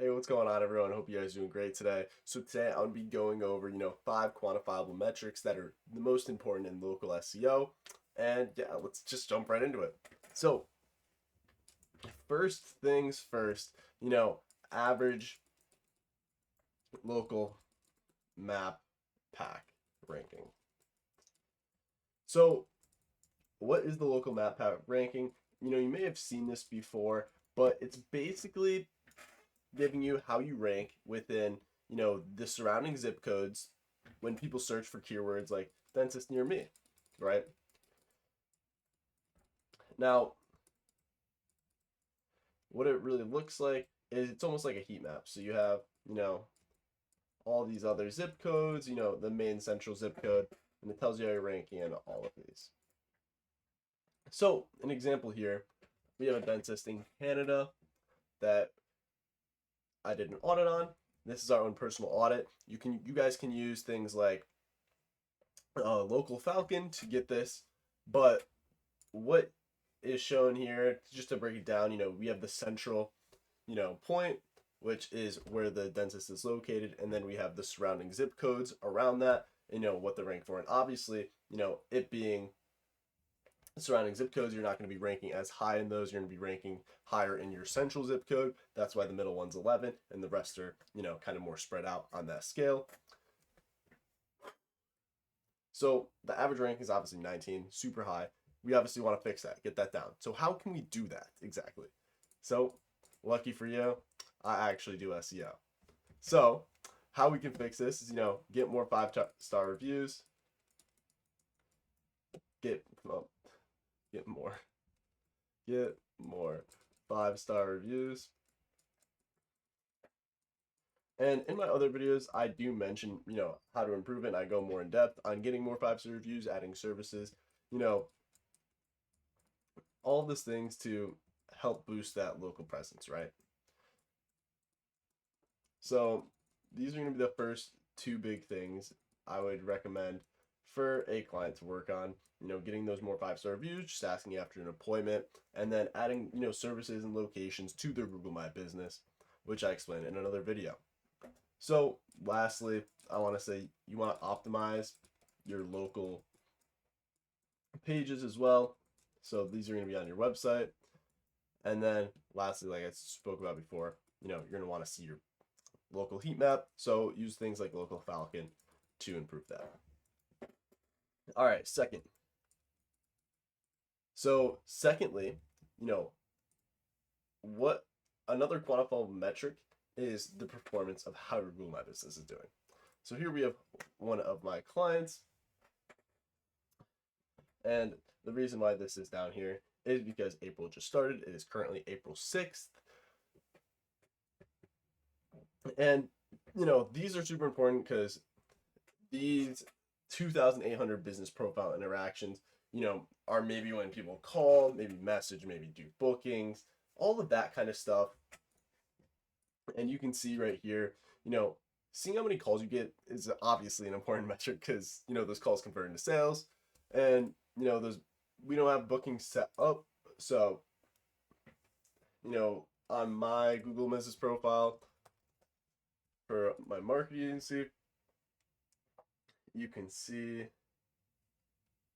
Hey, what's going on, everyone? Hope you guys are doing great today. So today I'm going to be going over, 5 quantifiable metrics that are the most important in local SEO. And yeah, let's just jump right into it. So first things first, average local map pack ranking. So what is the local map pack ranking? You may have seen this before, but it's basically giving you how you rank within, the surrounding zip codes when people search for keywords like dentist near me, right? Now, what it really looks like is it's almost like a heat map. So you have, all these other zip codes, the main central zip code, and it tells you how you're ranking in all of these. So, an example here, we have a dentist in Canada that I did an audit on. This is our own personal audit. You guys can use things like local Falcon to get this, but what is shown here, just to break it down, we have the central, point, which is where the dentist is located, and then we have the surrounding zip codes around that, and what they're ranked for. And obviously, it being surrounding zip codes, you're not going to be ranking as high in those. You're going to be ranking higher in your central zip code. That's why the middle one's 11, and the rest are, kind of more spread out on that scale. So the average rank is obviously 19, super high. We obviously want to fix that, get that down. So how can we do that exactly? So lucky for you, I actually do SEO. So how we can fix this is, get more 5-star reviews, get well, get more, get more 5-star reviews. And in my other videos, I do mention, how to improve it. And I go more in depth on getting more 5-star reviews, adding services, all of these things to help boost that local presence, right? So these are going to be the first two big things I would recommend for a client to work on. Getting those more 5-star reviews, just asking after an appointment, and then adding, services and locations to their Google My Business, which I explained in another video. So lastly, I want to say you want to optimize your local pages as well. So these are going to be on your website. And then lastly, like I spoke about before, you're going to want to see your local heat map. So use things like local Falcon to improve that. All right, second. So secondly, what another quantifiable metric is the performance of how your Google My Business is doing. So here we have one of my clients. And the reason why this is down here is because April just started. It is currently April 6th. And, these are super important because these 2,800 business profile interactions, are maybe when people call, maybe message, maybe do bookings, all of that kind of stuff. And you can see right here, seeing how many calls you get is obviously an important metric because, those calls convert into sales. And, those we don't have bookings set up. So, on my Google Business profile for my marketing agency, you can see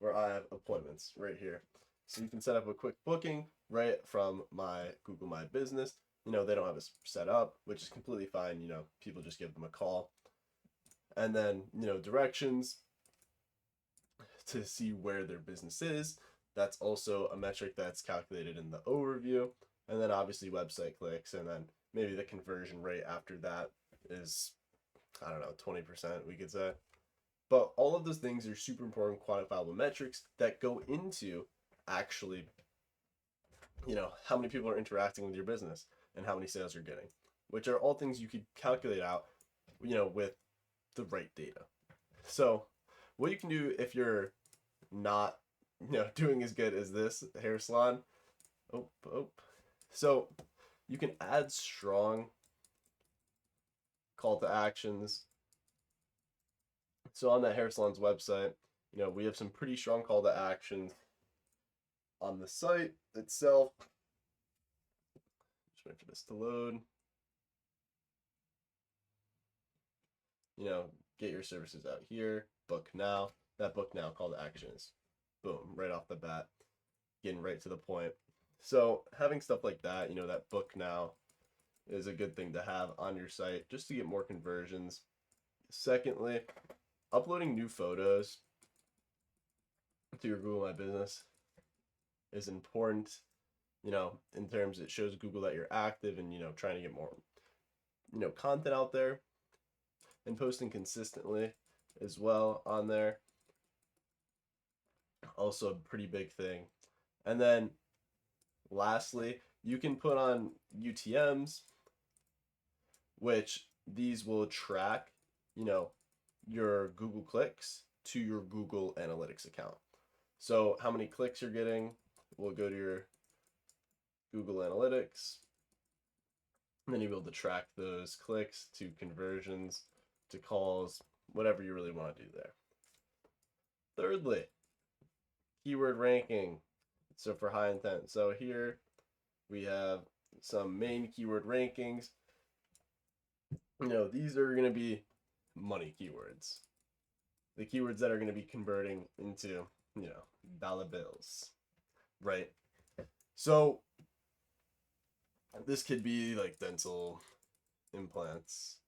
where I have appointments right here. So you can set up a quick booking right from my Google My Business. They don't have it set up, which is completely fine. People just give them a call. And then, directions to see where their business is. That's also a metric that's calculated in the overview. And then obviously website clicks, and then maybe the conversion rate after that is, I don't know, 20%, we could say. But all of those things are super important quantifiable metrics that go into actually, how many people are interacting with your business and how many sales you're getting, which are all things you could calculate out, with the right data. So what you can do if you're not, doing as good as this hair salon, so you can add strong call to actions. So on that hair salon's website, we have some pretty strong call to actions on the site itself. Just wait for this to load. get your services out here, book now. That book now call to action is boom, right off the bat, getting right to the point. So having stuff like that, that book now is a good thing to have on your site just to get more conversions. Secondly, uploading new photos to your Google My Business is important, in terms it shows Google that you're active and, trying to get more, content out there, and posting consistently as well on there. Also a pretty big thing. And then lastly, you can put on UTMs, which these will track, your Google clicks to your Google Analytics account. So how many clicks you're getting will go to your Google Analytics, and then you'll be able to track those clicks to conversions, to calls, whatever you really want to do there. Thirdly, keyword ranking. So for high intent. So here we have some main keyword rankings. These are going to be money keywords. The keywords that are going to be converting into, dollar bills, right? So this could be like dental implants,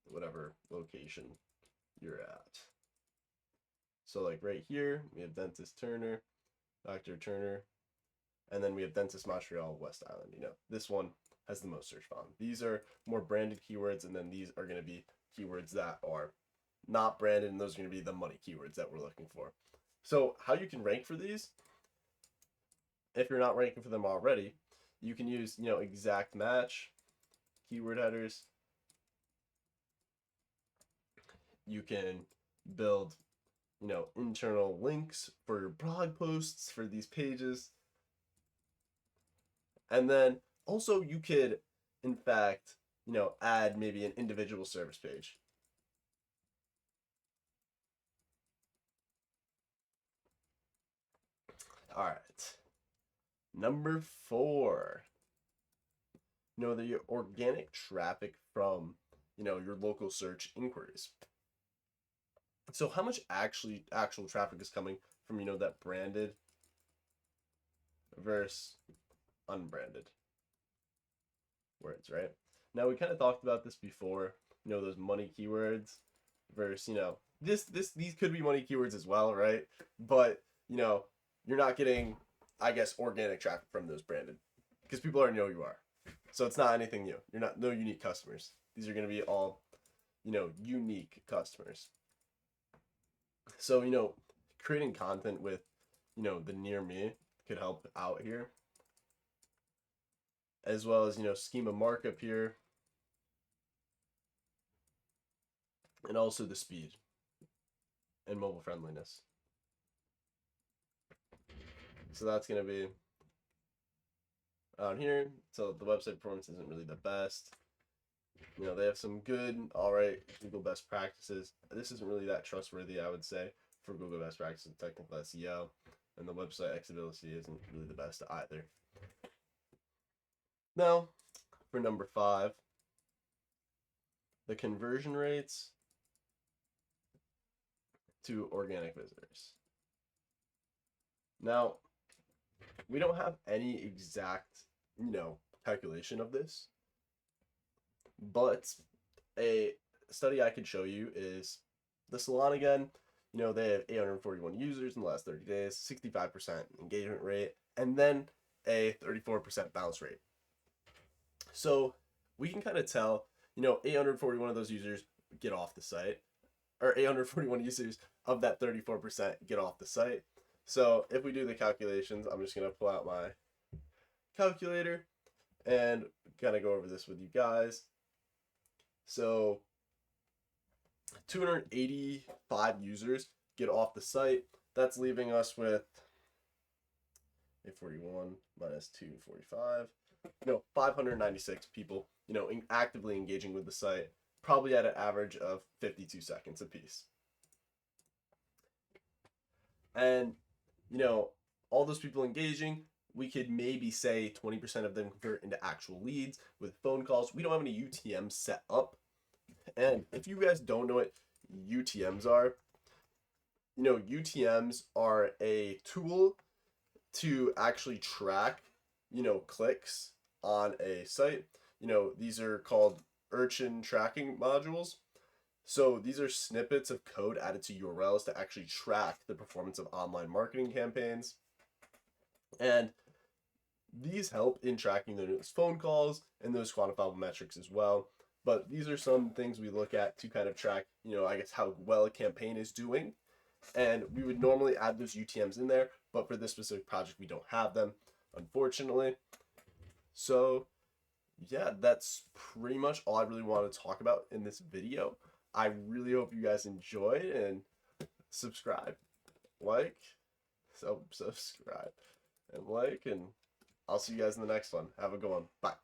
whatever location you're at. So like right here, we have Dentist Turner, Dr. Turner, and then we have Dentist Montreal, West Island. This one has the most search volume. These are more branded keywords, and then these are going to be keywords that are not branded, and those are going to be the money keywords that we're looking for. So how you can rank for these, if you're not ranking for them already, you can use, exact match keyword headers. You can build, internal links for your blog posts for these pages. And then also you could, in fact, add maybe an individual service page. All right. Number 4, the organic traffic from, your local search inquiries. So how much actual traffic is coming from, that branded versus unbranded words, right? Now we kind of talked about this before, those money keywords versus, these could be money keywords as well, right? But, you're not getting, I guess, organic traffic from those branded because people already know who you are. So it's not anything new. No unique customers. These are going to be all, unique customers. So, creating content with, the near me could help out here. As well as, schema markup here. And also the speed and mobile friendliness. So that's going to be on here. So the website performance isn't really the best. They have some good, alright, Google best practices. This isn't really that trustworthy, I would say, for Google best practices, technical SEO. And the website accessibility isn't really the best either. Now, for number 5, the conversion rates to organic visitors. Now, we don't have any exact, calculation of this, but a study I could show you is the salon again. They have 841 users in the last 30 days, 65% engagement rate, and then a 34% bounce rate. So we can kind of tell, 841 of those users get off the site, or 841 users of that 34% get off the site. So if we do the calculations, I'm just going to pull out my calculator and kind of go over this with you guys. So 285 users get off the site. That's leaving us with 841 minus 245. 596 people, actively engaging with the site, probably at an average of 52 seconds apiece. And, all those people engaging, we could maybe say 20% of them convert into actual leads with phone calls. We don't have any UTMs set up. And if you guys don't know what UTMs are, UTMs are a tool to actually track, clicks on a site. These are called urchin tracking modules. So these are snippets of code added to URLs to actually track the performance of online marketing campaigns. And these help in tracking those phone calls and those quantifiable metrics as well. But these are some things we look at to kind of track, I guess how well a campaign is doing. And we would normally add those UTMs in there, but for this specific project, we don't have them, unfortunately. So yeah, that's pretty much all I really want to talk about in this video. I really hope you guys enjoyed, and subscribe, subscribe and like, and I'll see you guys in the next one. Have a good one. Bye.